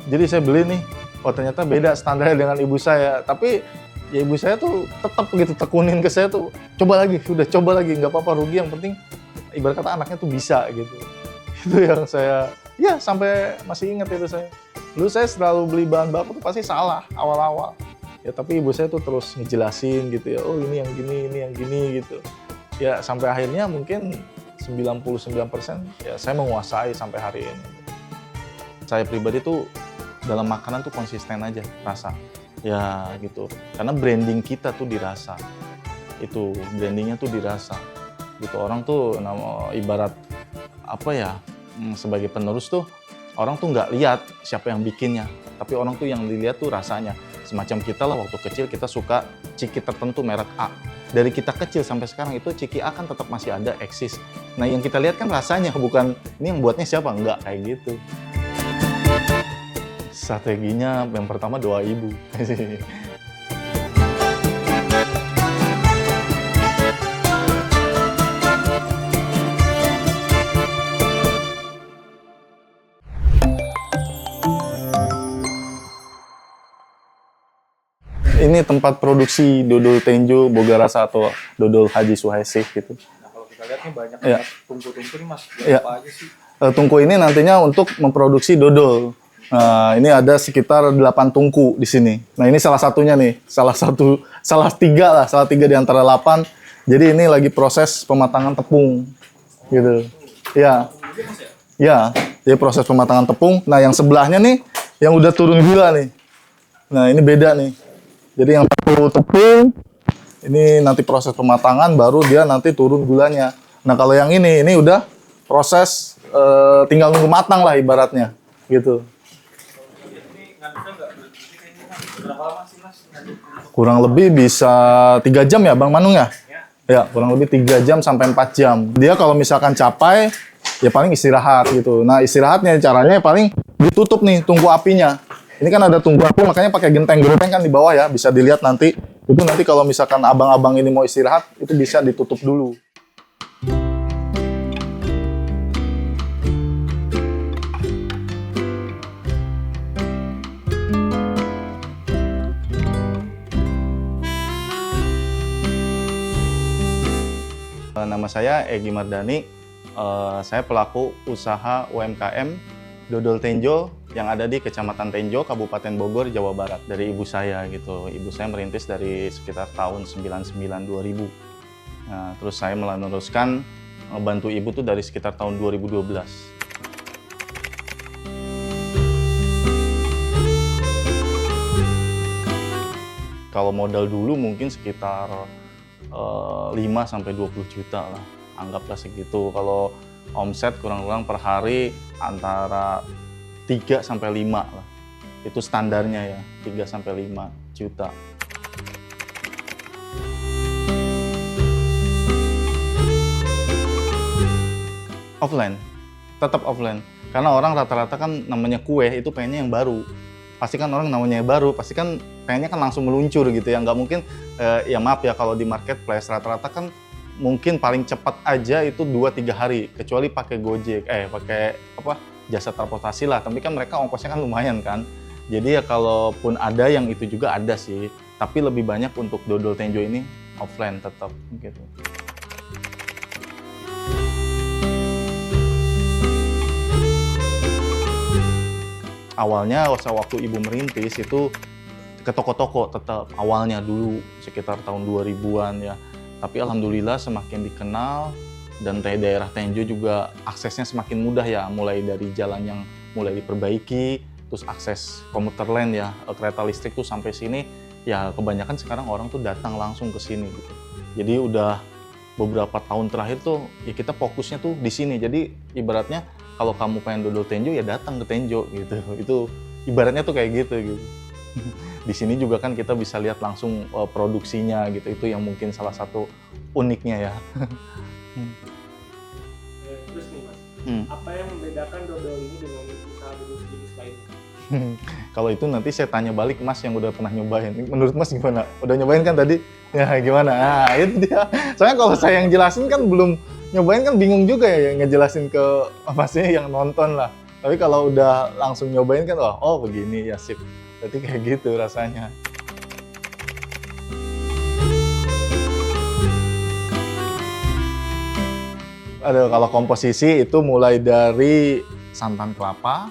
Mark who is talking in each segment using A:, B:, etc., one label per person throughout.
A: Jadi saya beli nih, oh ternyata beda standarnya dengan ibu saya. Tapi ya ibu saya tuh tetap gitu tekunin ke saya tuh, coba lagi, sudah coba lagi, nggak apa-apa rugi, yang penting ibarat kata anaknya tuh bisa gitu. Itu yang saya, ya sampai masih ingat itu saya. Dulu saya selalu beli bahan baku tuh pasti salah awal-awal. Ya tapi ibu saya tuh terus ngejelasin gitu ya, oh ini yang gini, ini yang gini gitu. Ya sampai akhirnya mungkin 99% ya saya menguasai sampai hari ini. Saya pribadi tuh dalam makanan tuh konsisten aja rasa. Ya gitu. Karena branding kita tuh dirasa. Itu brandingnya tuh dirasa. Gitu orang tuh ibarat apa ya? Sebagai penerus tuh orang tuh nggak lihat siapa yang bikinnya, tapi orang tuh yang dilihat tuh rasanya. Semacam kita lah waktu kecil kita suka ciki tertentu merek A. Dari kita kecil sampai sekarang itu ciki A kan tetap masih ada, eksis. Nah yang kita lihat kan rasanya, bukan ini yang buatnya siapa, enggak kayak gitu. Strateginya yang pertama doa ibu. Ini tempat produksi dodol tenjo Boga Rasa atau dodol Haji Suhaisi gitu.
B: Nah kalau kita lihat nih banyak
A: Ya.
B: tungku-tungku nih mas,
A: Ya.
B: apa aja sih?
A: Tungku ini nantinya untuk memproduksi dodol. Nah, ini ada sekitar 8 tungku di sini. Nah, ini salah satunya nih, salah tiga di antara 8. Jadi ini lagi proses pematangan tepung, gitu. Ya, ya, jadi proses pematangan tepung. Nah, yang sebelahnya nih, yang udah turun gula nih. Nah, ini beda nih. Jadi yang satu tepung, ini nanti proses pematangan, baru dia nanti turun gulanya. Nah, kalau yang ini udah proses tinggal nunggu matang lah ibaratnya, gitu.
B: Berapa lama sih mas?
A: Kurang lebih bisa 3 jam ya Bang Manung ya? Ya, kurang lebih 3 jam sampai 4 jam. Dia kalau misalkan capai, ya paling istirahat gitu. Nah, istirahatnya caranya paling ditutup nih tungku apinya. Ini kan ada tungku api, makanya pakai genteng kan di bawah ya, bisa dilihat nanti. Itu nanti kalau misalkan abang-abang ini mau istirahat, itu bisa ditutup dulu. Nama saya Egy Mardani, saya pelaku usaha UMKM Dodol Tenjo yang ada di Kecamatan Tenjo, Kabupaten Bogor, Jawa Barat. Dari ibu saya gitu. Ibu saya merintis dari sekitar tahun 99-2000. Nah, terus saya meneruskan bantu ibu tuh dari sekitar tahun 2012. Kalau modal dulu mungkin sekitar 5-20 juta lah, anggaplah segitu. Kalau omset kurang-kurang per hari antara 3-5 lah, itu standarnya ya, 3-5 juta. Offline, tetap offline, karena orang rata-rata kan namanya kue itu pengennya yang baru. Pasti kan orang namanya baru, pasti kan pengennya kan langsung meluncur gitu ya, nggak mungkin ya maaf ya kalau di marketplace rata-rata kan mungkin paling cepat aja itu 2-3 hari, kecuali pakai Gojek, pakai apa jasa transportasi lah, tapi kan mereka ongkosnya kan lumayan kan. Jadi ya kalaupun ada yang itu juga ada sih, tapi lebih banyak untuk dodol tenjo ini offline tetap gitu. Awalnya waktu ibu merintis itu ke toko-toko tetap awalnya dulu sekitar tahun 2000-an ya. Tapi alhamdulillah semakin dikenal dan daerah Tenjo juga aksesnya semakin mudah ya, mulai dari jalan yang mulai diperbaiki, terus akses komuter lain ya, kereta listrik tuh sampai sini ya kebanyakan sekarang orang tuh datang langsung ke sini gitu. Jadi udah beberapa tahun terakhir tuh ya kita fokusnya tuh di sini. Jadi ibaratnya kalau kamu pengen dodol Tenjo ya datang ke Tenjo gitu. Itu ibaratnya tuh kayak gitu. Di sini juga kan kita bisa lihat langsung produksinya gitu. Itu yang mungkin salah satu uniknya ya.
B: Terus nih mas, apa yang membedakan dodol ini dengan usaha dodol jenis lainnya?
A: Kalau itu nanti saya tanya balik Mas yang udah pernah nyobain. Menurut Mas gimana? Udah nyobain kan tadi? Ya gimana? Nah itu dia. Soalnya kalau saya yang jelasin kan belum nyobain kan bingung juga ya ngejelasin ke Masnya yang nonton lah. Tapi kalau udah langsung nyobain kan, oh begini ya sip. Berarti kayak gitu rasanya. Ada kalau komposisi itu mulai dari santan kelapa,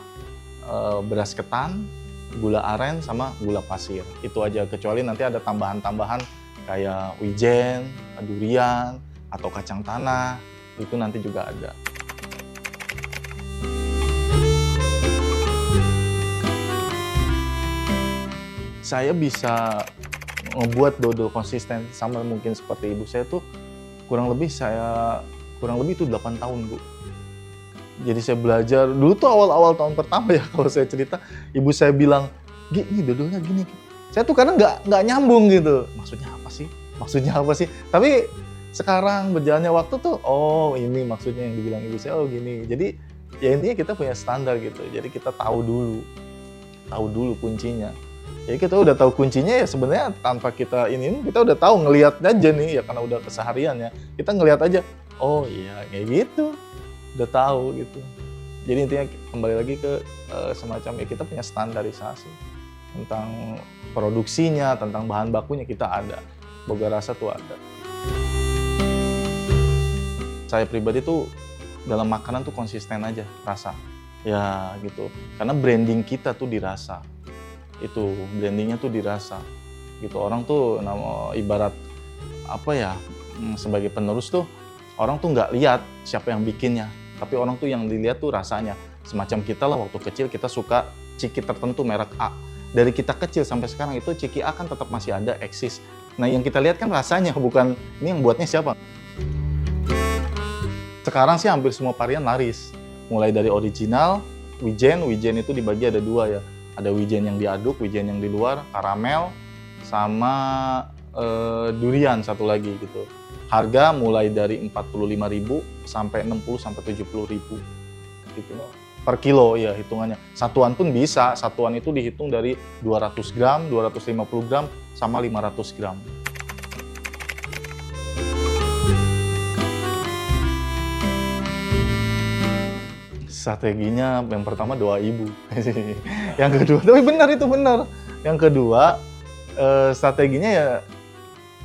A: beras ketan, gula aren, sama gula pasir. Itu aja, kecuali nanti ada tambahan-tambahan kayak wijen, durian, atau kacang tanah, itu nanti juga ada. Saya bisa ngebuat dodol konsisten sama mungkin seperti ibu saya tuh kurang lebih itu 8 tahun, Bu. Jadi saya belajar, dulu tuh awal-awal tahun pertama ya kalau saya cerita, ibu saya bilang, "Gi, ini dodolnya gini." Saya tuh kadang nggak nyambung gitu. Maksudnya apa sih? Tapi sekarang berjalannya waktu tuh, oh ini maksudnya yang dibilang ibu saya, oh gini. Jadi ya intinya kita punya standar gitu. Jadi kita tahu dulu kuncinya. Jadi kita udah tahu kuncinya ya sebenarnya tanpa kita kita udah tahu, ngelihat aja nih ya karena udah kesehariannya. Kita ngelihat aja, oh iya kayak gitu, udah tahu gitu. Jadi intinya kembali lagi ke semacam ya kita punya standarisasi tentang produksinya, tentang bahan bakunya kita ada. Boga rasa tuh ada. Saya pribadi tuh dalam makanan tuh konsisten aja rasa. Ya gitu. Karena branding kita tuh dirasa. Itu brandingnya tuh dirasa. Gitu. Orang tuh ibarat apa ya, sebagai penerus tuh orang tuh nggak lihat siapa yang bikinnya, tapi orang tuh yang dilihat tuh rasanya. Semacam kita lah waktu kecil kita suka ciki tertentu merek A. Dari kita kecil sampai sekarang itu ciki A kan tetap masih ada, eksis. Nah yang kita lihat kan rasanya, bukan ini yang buatnya siapa. Sekarang sih hampir semua varian laris. Mulai dari original, wijen itu dibagi ada 2 ya. Ada wijen yang diaduk, wijen yang di luar, karamel, sama durian satu lagi gitu. Harga mulai dari 45.000 sampai 60 sampai 70.000 gitu. Per kilo ya hitungannya. Satuan pun bisa, satuan itu dihitung dari 200 gram, 250 gram, sama 500 gram. Strateginya yang pertama doa ibu. Yang kedua, tapi benar itu benar. Yang kedua, strateginya ya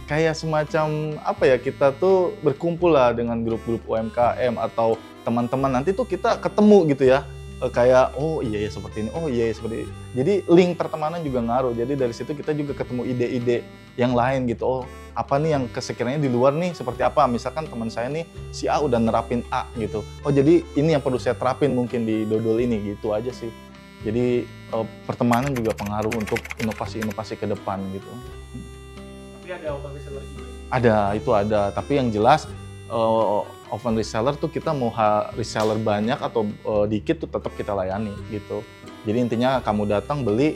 A: kayak semacam apa ya, kita tuh berkumpul lah dengan grup-grup UMKM atau teman-teman, nanti tuh kita ketemu gitu ya, kayak oh iya ya seperti ini, oh iya ya seperti ini. Jadi link pertemanan juga ngaruh, jadi dari situ kita juga ketemu ide-ide yang lain gitu. Oh apa nih yang sekiranya di luar nih seperti apa, misalkan teman saya nih si A udah nerapin A gitu, oh jadi ini yang perlu saya terapin mungkin di dodol ini, gitu aja sih. Jadi pertemanan juga pengaruh untuk inovasi-inovasi ke depan gitu.
B: Tapi ada open reseller juga?
A: Itu ada. Tapi yang jelas open reseller tuh kita mau reseller banyak atau dikit tuh tetap kita layani gitu. Jadi intinya kamu datang beli,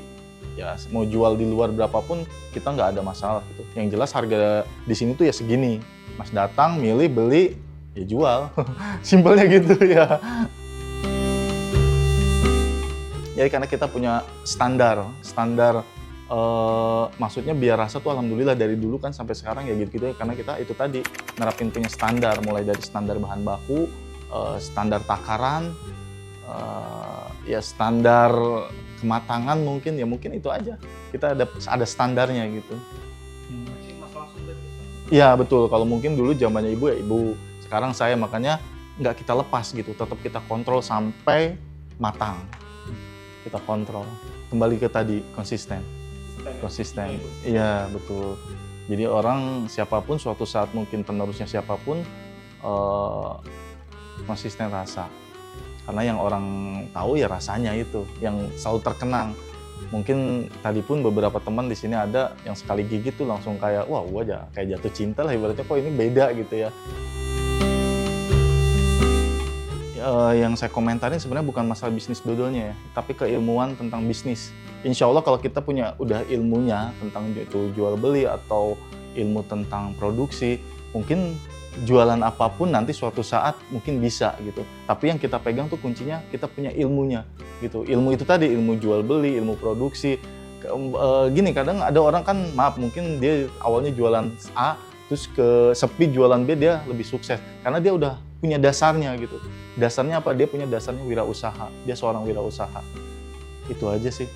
A: ya mau jual di luar berapapun kita nggak ada masalah gitu. Yang jelas harga di sini tuh ya segini. Mas datang, milih, beli, ya jual. Simpelnya gitu ya. Jadi karena kita punya standar, maksudnya biar rasa tuh alhamdulillah dari dulu kan sampai sekarang ya gitu-gitu ya, karena kita itu tadi nerapin punya standar, mulai dari standar bahan baku, standar takaran, ya standar kematangan mungkin itu aja. Kita ada standarnya gitu.
B: Masih mas langsung berarti?
A: Iya betul, kalau mungkin dulu zamannya ibu ya ibu, sekarang saya, makanya nggak kita lepas gitu, tetap kita kontrol sampai matang. Kita kontrol, kembali ke tadi konsisten. Iya betul. Jadi orang siapapun suatu saat mungkin penerusnya siapapun konsisten rasa. Karena yang orang tahu ya rasanya itu yang selalu terkenang. Mungkin tadi pun beberapa teman di sini ada yang sekali gigit tuh langsung kayak wah gua aja kayak jatuh cinta lah ibaratnya, kok ini beda gitu ya. Yang saya komentarin sebenarnya bukan masalah bisnis dodolnya ya, tapi keilmuan tentang bisnis. Insya Allah kalau kita punya udah ilmunya tentang itu jual beli atau ilmu tentang produksi, mungkin jualan apapun nanti suatu saat mungkin bisa gitu. Tapi yang kita pegang tuh kuncinya kita punya ilmunya gitu. Ilmu itu tadi, ilmu jual beli, ilmu produksi. Gini kadang ada orang kan maaf mungkin dia awalnya jualan A, terus ke sepi jualan B dia lebih sukses karena dia udah punya dasarnya gitu. dasarnya apa? Dia punya dasarnya wirausaha, dia seorang wirausaha. Itu aja sih.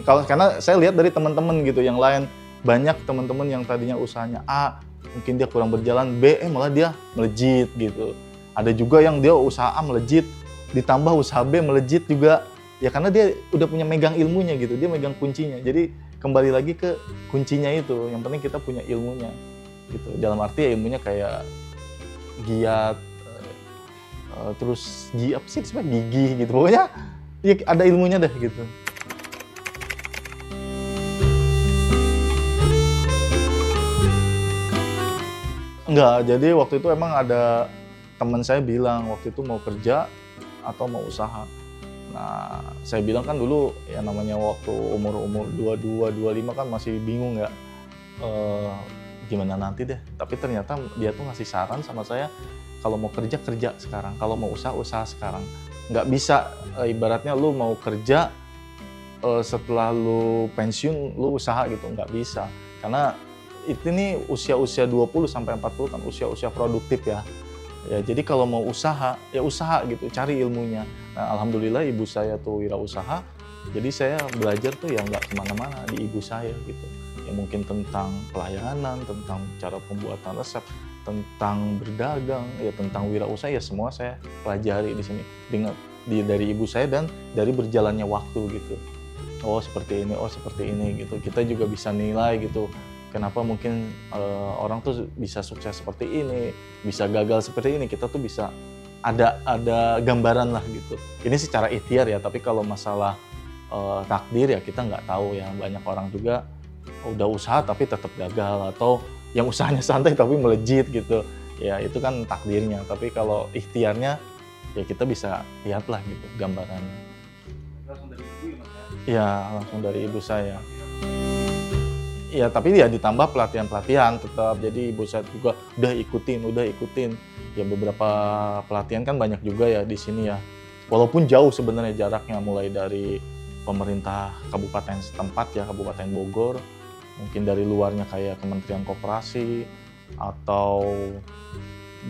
A: Karena saya lihat dari teman-teman gitu yang lain, banyak teman-teman yang tadinya usahanya A, mungkin dia kurang berjalan, B malah dia melejit gitu. Ada juga yang dia usaha A melejit, ditambah usaha B melejit juga. Ya karena dia udah punya megang ilmunya gitu, dia megang kuncinya. Jadi kembali lagi ke kuncinya itu, yang penting kita punya ilmunya gitu. Dalam arti ya ilmunya kayak giat, terus apa sih sebenarnya gigih gitu. Pokoknya ya ada ilmunya deh gitu. Enggak, jadi waktu itu emang ada teman saya bilang waktu itu mau kerja atau mau usaha. Nah, saya bilang kan dulu ya namanya waktu umur 22, 25 kan masih bingung ya, gimana nanti deh. Tapi ternyata dia tuh ngasih saran sama saya, kalau mau kerja sekarang, kalau mau usaha sekarang. Nggak bisa, ibaratnya lu mau kerja, setelah lu pensiun lu usaha gitu, nggak bisa. Karena itu nih usia-usia 20 sampai 40 kan usia-usia produktif ya. Ya jadi kalau mau usaha, ya usaha gitu, cari ilmunya. Nah alhamdulillah ibu saya tuh wirausaha, jadi saya belajar tuh ya nggak kemana-mana di ibu saya gitu. Ya mungkin tentang pelayanan, tentang cara pembuatan resep, tentang berdagang, ya tentang wirausaha ya semua saya pelajari di sini dari ibu saya dan dari berjalannya waktu gitu. Oh seperti ini gitu. Kita juga bisa nilai gitu. Kenapa mungkin orang tuh bisa sukses seperti ini, bisa gagal seperti ini, kita tuh bisa ada gambaran lah gitu. Ini secara ikhtiar ya, tapi kalau masalah takdir ya kita nggak tahu ya. Banyak orang juga udah usaha tapi tetap gagal, atau yang usahanya santai tapi melejit gitu. Ya itu kan takdirnya, tapi kalau ikhtiarnya ya kita bisa lihat lah gitu gambarannya.
B: Langsung dari ibu ya Mas ya?
A: Iya, langsung dari ibu saya. Ya tapi ya ditambah pelatihan-pelatihan tetap, jadi ibu saya juga udah ikutin. Ya beberapa pelatihan kan banyak juga ya di sini ya. Walaupun jauh sebenarnya jaraknya, mulai dari pemerintah kabupaten setempat ya, Kabupaten Bogor, mungkin dari luarnya kayak Kementerian Koperasi, atau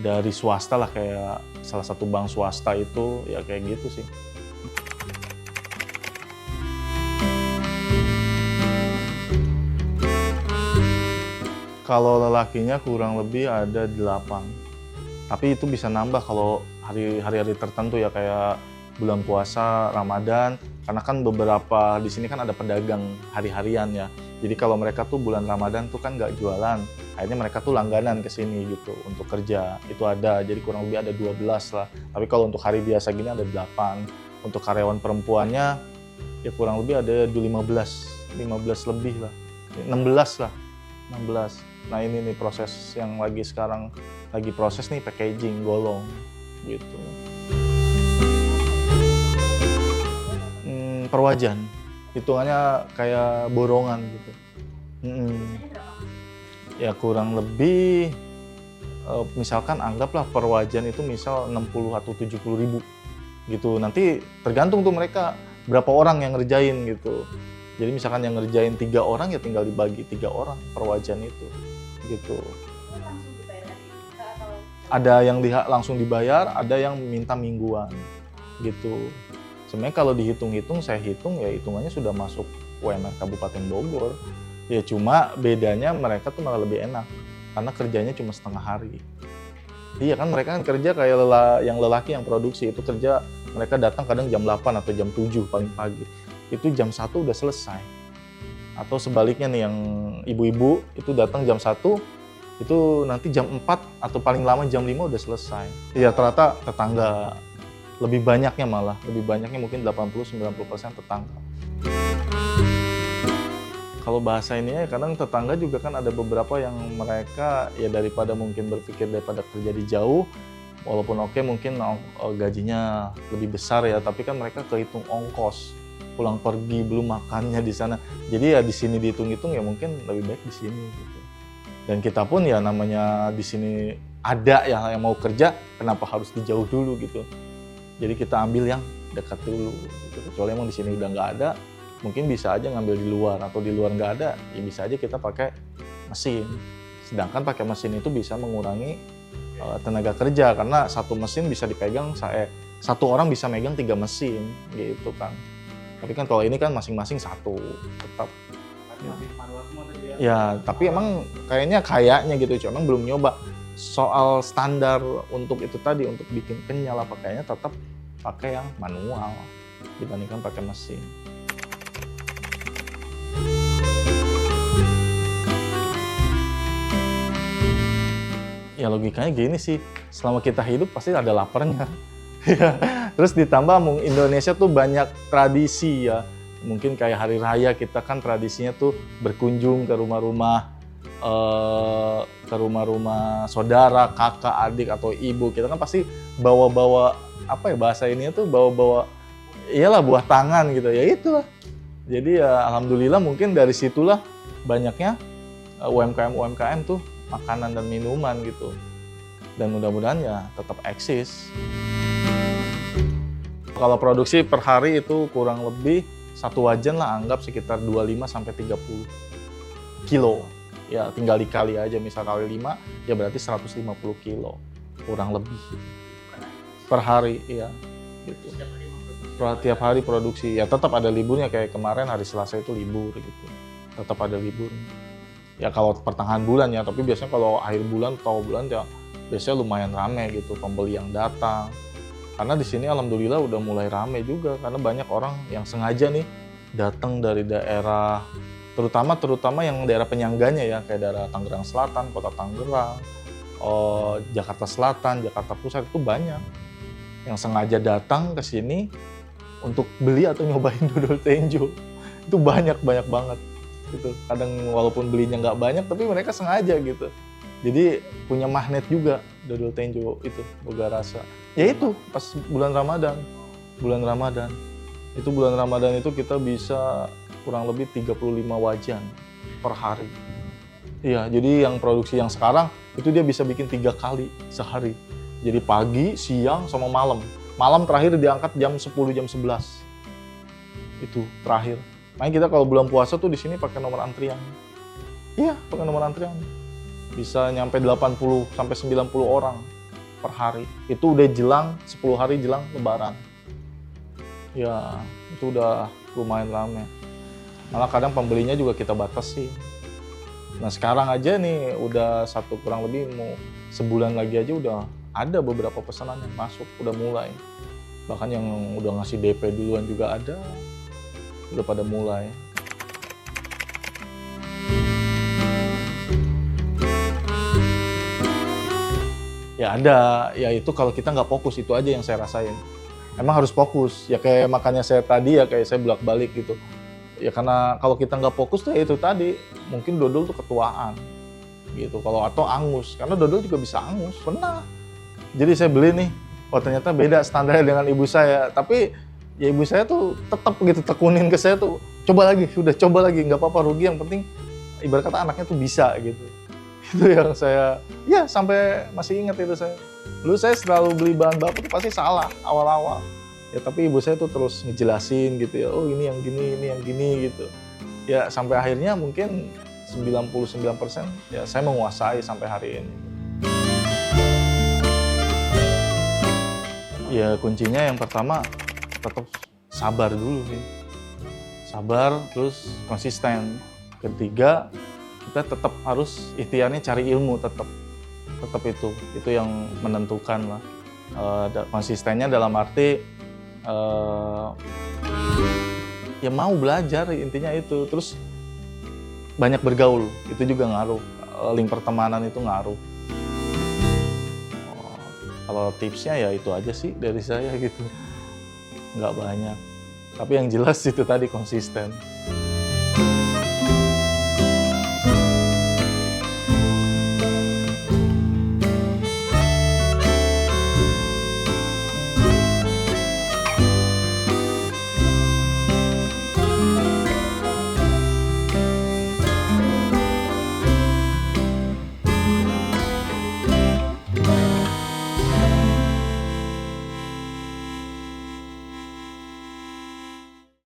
A: dari swasta lah kayak salah satu bank swasta itu, ya kayak gitu sih. Kalau lelakinya kurang lebih ada 8. Tapi itu bisa nambah kalau hari-hari tertentu ya, kayak bulan puasa, Ramadan. Karena kan beberapa di sini kan ada pedagang hari-harian ya. Jadi kalau mereka tuh bulan Ramadan tuh kan nggak jualan. Akhirnya mereka tuh langganan ke sini gitu untuk kerja. Itu ada, jadi kurang lebih ada 12 lah. Tapi kalau untuk hari biasa gini ada 8. Untuk karyawan perempuannya ya kurang lebih ada 15 lebih lah. 16 lah. 16. Nah ini nih proses yang sekarang lagi proses nih, packaging golong gitu. Perwajan, hitungannya kayak borongan gitu. Ya kurang lebih, misalkan anggaplah perwajan itu misal 60 atau 70 ribu gitu. Nanti tergantung tuh mereka berapa orang yang ngerjain gitu. Jadi misalkan yang ngerjain 3 orang ya tinggal dibagi 3 orang perwajan itu gitu. Ada yang langsung dibayar, ada yang minta mingguan gitu. Sebenarnya kalau dihitung-hitung, saya hitung ya hitungannya sudah masuk UMR Kabupaten Bogor. Ya cuma bedanya mereka tuh malah lebih enak karena kerjanya cuma setengah hari. Iya kan mereka kan kerja kayak yang lelaki yang produksi itu kerja, mereka datang kadang jam 8 atau jam 7 paling pagi. Itu jam 1 udah selesai. Atau sebaliknya nih yang ibu-ibu itu datang jam 1, itu nanti jam 4 atau paling lama jam 5 udah selesai. Iya ternyata tetangga, lebih banyaknya mungkin 80-90% tetangga. Kalau bahasa ini ya kadang tetangga juga kan ada beberapa yang mereka ya daripada mungkin berpikir daripada kerja di jauh, walaupun oke mungkin gajinya lebih besar ya, tapi kan mereka kehitung ongkos pulang pergi belum makannya di sana. Jadi ya di sini dihitung-hitung ya mungkin lebih baik di sini gitu. Dan kita pun ya namanya di sini ada yang mau kerja, kenapa harus dijauh dulu gitu. Jadi kita ambil yang dekat dulu gitu. Kecuali emang di sini udah nggak ada, mungkin bisa aja ngambil di luar, atau di luar nggak ada, ya bisa aja kita pakai mesin. Sedangkan pakai mesin itu bisa mengurangi tenaga kerja, karena satu mesin bisa dipegang satu orang bisa megang 3 mesin gitu kan. Tapi kan kalau ini kan masing-masing satu tetap.
B: Masih manual semua tadi ya.
A: Ya, tapi emang kayaknya gitu, emang belum nyoba. Soal standar untuk itu tadi, untuk bikin kenyal apa kayaknya tetap pakai yang manual dibandingkan pakai mesin. Ya logikanya gini sih, selama kita hidup pasti ada laparnya. Terus ditambah Indonesia tuh banyak tradisi ya. Mungkin kayak hari raya kita kan tradisinya tuh berkunjung ke rumah-rumah saudara, kakak, adik atau ibu. Kita kan pasti bawa-bawa apa ya bahasa ini tuh bawa-bawa iyalah buah tangan gitu ya, itulah. Jadi ya alhamdulillah mungkin dari situlah banyaknya UMKM tuh makanan dan minuman gitu. Dan mudah-mudahan ya tetap eksis. Kalau produksi per hari itu kurang lebih satu wajan lah, anggap sekitar 25-30 kilo. Ya tinggal dikali aja, misal kali 5 ya berarti 150 kilo kurang lebih per hari ya gitu. Tiap hari produksi, ya tetap ada liburnya, kayak kemarin hari Selasa itu libur gitu. Tetap ada liburnya. Ya kalau pertengahan bulan ya, tapi biasanya kalau akhir bulan atau bulan ya biasanya lumayan rame gitu pembeli yang datang. Karena di sini alhamdulillah udah mulai rame juga, karena banyak orang yang sengaja nih datang dari daerah, terutama yang daerah penyangganya ya, kayak daerah Tangerang Selatan, Kota Tangerang, Jakarta Selatan, Jakarta Pusat, itu banyak yang sengaja datang ke sini untuk beli atau nyobain dodol tenjo. Itu banyak banget gitu. Kadang walaupun belinya nggak banyak, tapi mereka sengaja gitu. Jadi punya magnet juga dodol tenjo itu, boga rasa. Ya itu pas bulan Ramadan. Itu bulan Ramadan itu kita bisa kurang lebih 35 wajan per hari. Iya, jadi yang produksi yang sekarang itu dia bisa bikin 3 kali sehari. Jadi pagi, siang, sama malam. Malam terakhir diangkat jam 10, jam 11. Itu terakhir. Makanya kita kalau bulan puasa tuh di sini pakai nomor antrian. Iya, pakai nomor antrian. Bisa nyampe 80 sampai 90 orang per hari. Itu udah jelang 10 hari jelang Lebaran. Ya, itu udah lumayan rame. Malah kadang pembelinya juga kita batasi. Nah sekarang aja nih udah kurang lebih mau sebulan lagi aja udah ada beberapa pesanan yang masuk, udah mulai. Bahkan yang udah ngasih DP duluan juga ada, udah pada mulai. Ya ada, ya itu kalau kita nggak fokus, itu aja yang saya rasain. Emang harus fokus, ya kayak makanya saya tadi ya kayak saya bolak-balik gitu. Ya karena kalau kita nggak fokus tuh ya itu tadi, mungkin dodol tuh ketuaan gitu, kalau atau angus, karena dodol juga bisa angus, pernah. Jadi saya beli nih, oh ternyata beda standarnya dengan ibu saya, tapi ya ibu saya tuh tetap gitu tekunin ke saya tuh, coba lagi, nggak apa-apa rugi, yang penting ibarat kata anaknya tuh bisa gitu. Itu yang saya, ya sampai masih ingat itu saya. Dulu saya selalu beli bahan baku tuh pasti salah awal-awal. Ya tapi ibu saya tuh terus ngejelasin gitu ya, oh ini yang gini gitu. Ya sampai akhirnya mungkin 99% ya saya menguasai sampai hari ini. Ya kuncinya yang pertama tetap sabar dulu sih. Sabar terus konsisten. Ketiga, kita tetap harus ikhtiarnya cari ilmu, tetap itu yang menentukan lah. Konsistennya dalam arti ya mau belajar, intinya itu. Terus banyak bergaul, itu juga ngaruh. Link pertemanan itu ngaruh. Kalau tipsnya ya itu aja sih dari saya gitu, nggak banyak. Tapi yang jelas itu tadi konsisten.